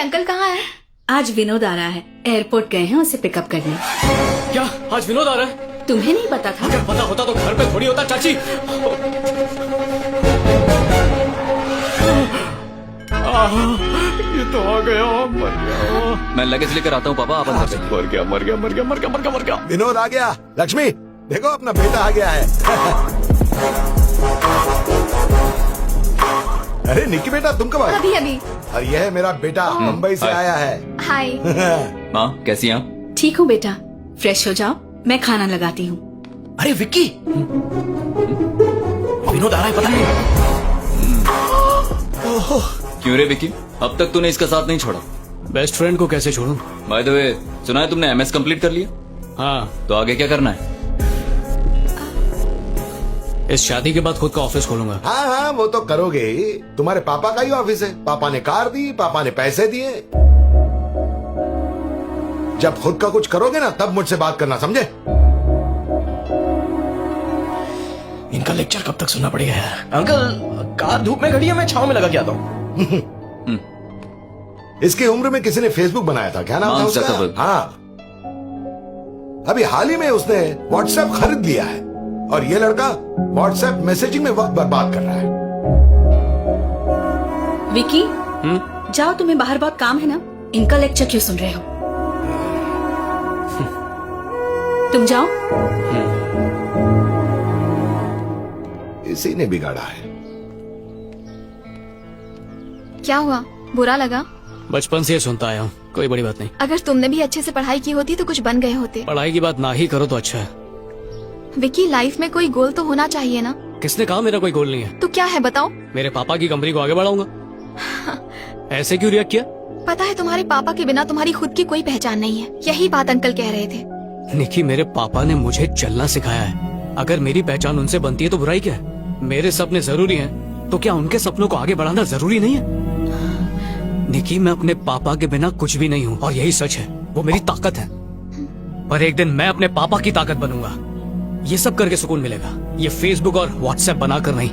Uncle कहाँ है? आज विनोद आ रहा है, एयरपोर्ट गए हैं उसे पिकअप करने। क्या आज विनोद आ रहा है? तुम्हें नहीं पता था? अगर पता होता तो घर पे थोड़ी होता चाची। ये तो आ गया, मर गया। मैं लगेज लेकर आता हूँ पापा, आप अंदर से। मर गया मर गया मर गया मर गया मर गया मर गया। विनोद आ गया। लक्ष्मी देखो अपना बेटा आ गया है। अरे निक्की बेटा तुम कब आए? अभी अभी। और यह है मेरा बेटा, मुंबई से आया है। हाय। माँ कैसी हैं आप? ठीक हूँ बेटा, फ्रेश हो जाओ, मैं खाना लगाती हूँ। अरे विक्की, विनोद आ रहा है पता नहीं। क्यों रे विक्की, अब तक तूने इसका साथ नहीं छोड़ा? बेस्ट फ्रेंड को कैसे छोड़ूं? बाय द वे, सुना है तुमने MS कंप्लीट कर लिया? हाँ, तो आगे क्या करना है? इस शादी के बाद खुद का ऑफिस खोलूंगा। हाँ हाँ वो तो करोगे ही, तुम्हारे पापा का ही ऑफिस है। पापा ने कार दी, पापा ने पैसे दिए। जब खुद का कुछ करोगे ना तब मुझसे बात करना, समझे? इनका लेक्चर कब तक सुनना पड़ेगा यार। अंकल कार धूप में खड़ी है, मैं छांव में लगा के आता हूँ। इसकी उम्र में किसी ने फेसबुक बनाया था, क्या नाम था मार्क उसका? ज़करबर्ग। हाँ, अभी हाल ही में उसने व्हाट्सएप खरीद लिया है और ये लड़का व्हाट्सएप मैसेजिंग में वक्त बर्बाद कर रहा है। विकी जाओ, तुम्हें बाहर बहुत काम है ना, इनका लेक्चर क्यों सुन रहे हो? तुम जाओ। इसी ने बिगाड़ा है। क्या हुआ, बुरा लगा? बचपन से ये सुनता आया हूँ, कोई बड़ी बात नहीं। अगर तुमने भी अच्छे से पढ़ाई की होती तो कुछ बन गए होते। पढ़ाई की बात ना ही करो तो अच्छा है। विकी, लाइफ में कोई गोल तो होना चाहिए ना? किसने कहा मेरा कोई गोल नहीं है? तो क्या है बताओ? मेरे पापा की कंपनी को आगे बढ़ाऊंगा। ऐसे क्यों रिएक्ट किया? पता है तुम्हारे पापा के बिना तुम्हारी खुद की कोई पहचान नहीं है, यही बात अंकल कह रहे थे। निकी, मेरे पापा ने मुझे चलना सिखाया है। अगर मेरी पहचान उनसे बनती है तो बुराई क्या है? मेरे सपने जरूरी हैं, तो क्या उनके सपनों को आगे बढ़ाना जरूरी नहीं है? निकी, मैं अपने पापा के बिना कुछ भी नहीं हूँ और यही सच है, वो मेरी ताकत है। पर एक दिन मैं अपने पापा की ताकत बनूंगा। ये सब करके सुकून मिलेगा, ये फेसबुक और व्हाट्सएप बनाकर नहीं।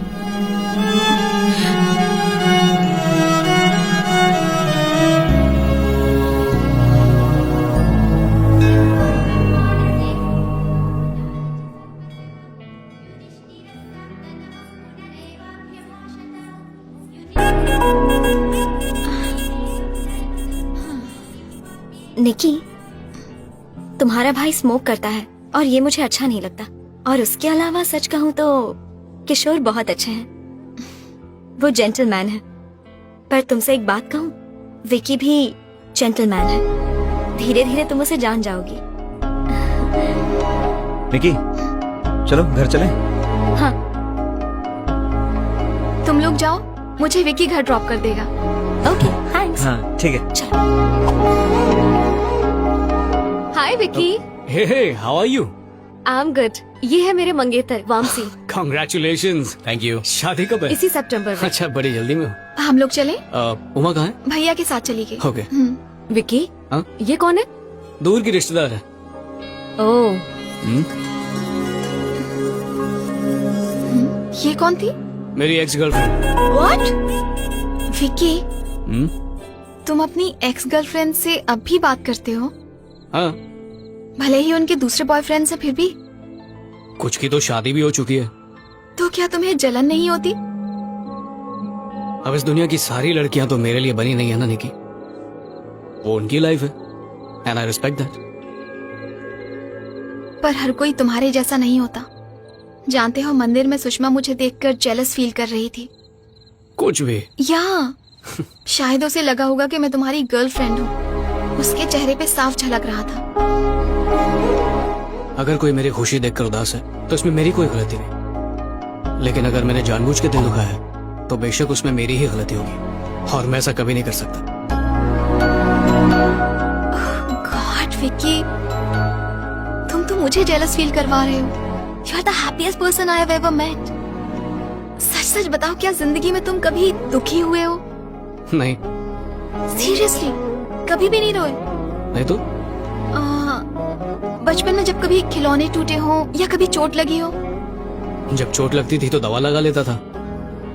निकी, तुम्हारा भाई स्मोक करता है और ये मुझे अच्छा नहीं लगता। और उसके अलावा सच कहूँ तो किशोर बहुत अच्छे हैं, वो जेंटलमैन है। पर तुमसे एक बात कहूँ, विकी भी जेंटलमैन है। धीरे धीरे तुम उसे जान जाओगी। निकी, चलो घर चलें। हाँ, तुम लोग जाओ, मुझे विकी घर ड्रॉप कर देगा। Okay, thanks. हाँ ठीक है। Hi Vicky. Hey, how are you? I am good. ये है मेरे मंगेतर वामसी। कांग्रेचुलेशंस। Thank you. शादी कब है? इसी सितंबर में। अच्छा, बड़ी जल्दी में हो। हम लोग चले? उमा कहाँ है? भैया के साथ चली गई। ओके। विकी, हाँ? ये कौन है? दूर की रिश्तेदार है। ओह, ये कौन थी? मेरी एक्स गर्लफ्रेंड। व्हाट? विकी, तुम अपनी एक्स गर्लफ्रेंड से अब भी बात करते हो? हाँ, भले ही उनके दूसरे बॉयफ्रेंड से, फिर भी? कुछ की तो शादी भी हो चुकी है। तो क्या तुम्हें जलन नहीं होती? अब इस दुनिया की सारी लड़कियां तो मेरे लिए बनी नहीं है ना निकी। वो उनकी लाइफ है एंड आई रिस्पेक्ट दैट। पर हर कोई तुम्हारे जैसा नहीं होता। जानते हो, मंदिर में सुषमा मुझे देखकर जेलस फील कर रही थी। कुछ भी। या शायद उसे लगा होगा कि मैं तुम्हारी गर्लफ्रेंड हूँ। उसके चेहरे पे साफ झलक रहा था। अगर कोई मेरी खुशी देखकर उदास है तो इसमें मेरी कोई गलती नहीं, लेकिन अगर मैंने जानबूझ के दिल दुखाया है तो बेशक उसमें मेरी ही गलती होगी और मैं ऐसा कभी नहीं कर सकता। गॉड विकी, तुम तो मुझे जेलस फील करवा रहे हो। You are the happiest person I have ever met. सच सच बताओ, क्या जिंदगी में तुम कभी दुखी हुए हो? नहीं। सीरियसली, कभी भी नहीं रोए? नहीं तो? बचपन में जब कभी खिलौने टूटे हो या कभी चोट लगी हो? जब चोट लगती थी तो दवा लगा लेता था,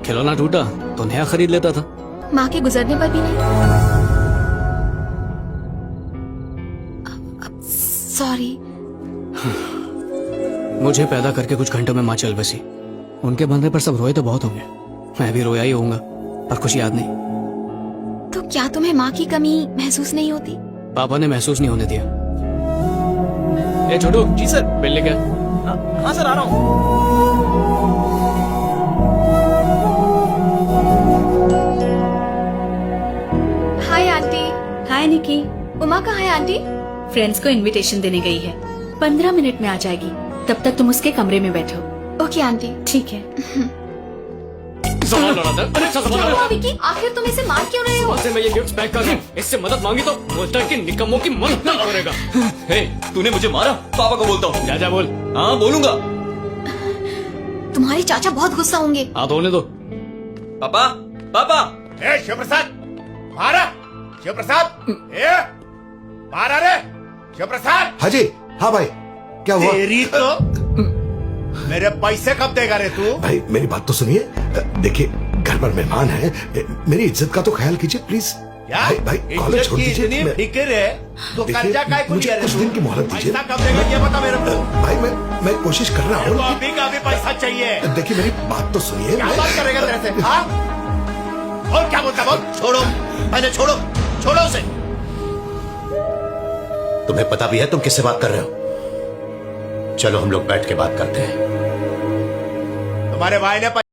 खिलौना टूटा तो नया खरीद लेता था। माँ के गुजरने पर भी नहीं? सॉरी। मुझे पैदा करके कुछ घंटों में माँ चल बसी। उनके मरने पर सब रोए तो बहुत होंगे, मैं भी रोया ही होऊंगा, पर कुछ याद नहीं। तो क्या तुम्हें माँ की कमी महसूस नहीं होती? पापा ने महसूस नहीं होने दिया। ए छोटू, जी सर, बिल लेके आ। हाँ सर, आ रहा हूँ। Hi aunty. हाय निकी। उमा कहाँ है आंटी? फ्रेंड्स को इनविटेशन देने गई है, 15 मिनट में आ जाएगी। तब तक तुम उसके कमरे में बैठो। Okay aunty. ठीक है। सवाल लड़ा था। अरे अच्छा सवाल क्या हुआ लड़ा। विकी? आखिर तुम इसे मार क्यों रहे हो? से मैं ये गिफ्ट पैक कर रहा हूँ, इससे मदद मांगी तो बोलता है कि निकम्मों की मदद नहीं करेगा। हे, तूने मुझे मारा? पापा को बोलता हूँ। जा जा बोल। हाँ बोलूंगा। तुम्हारे चाचा बहुत गुस्सा होंगे। हाथ होने दो। पापा, पापा। ए शिवप्रसाद, मारा शिवप्रसाद, ए मारा रे शिवप्रसाद। हाँ जी, हाँ भाई, क्या हुआ? तेरी तो मेरे पैसे कब देगा रे तू? भाई मेरी बात तो सुनिए। देखिए घर पर मेहमान है, मेरी इज्जत का तो ख्याल कीजिए प्लीज। क्या भाई भाई कॉलेज इज्जत छोड़ की दीजिए। इतनी मैं- फिक्र है तो देखिए, कर्जा काय को मुझे लिया रे कुछ तू? दिन की मोहलत दीजिए। पैसा कब देगा ये बता मेरे को। भाई मैं कोशिश कर रहा मेरे को हूँ। अभी का अभी पैसा चाहिए। देखिए मेरी बात तो सुनिए। क्या मैं- बात करेगा तेरे से? हाँ और क्या बोलता बोल? छोड़ो पहले, छोड़ो छोड़ो उसे। तुम्हें पता भी है तुम किससे बात कर रहे हो? चलो हम लोग बैठ के बात करते हैं। तुम्हारे भाई ने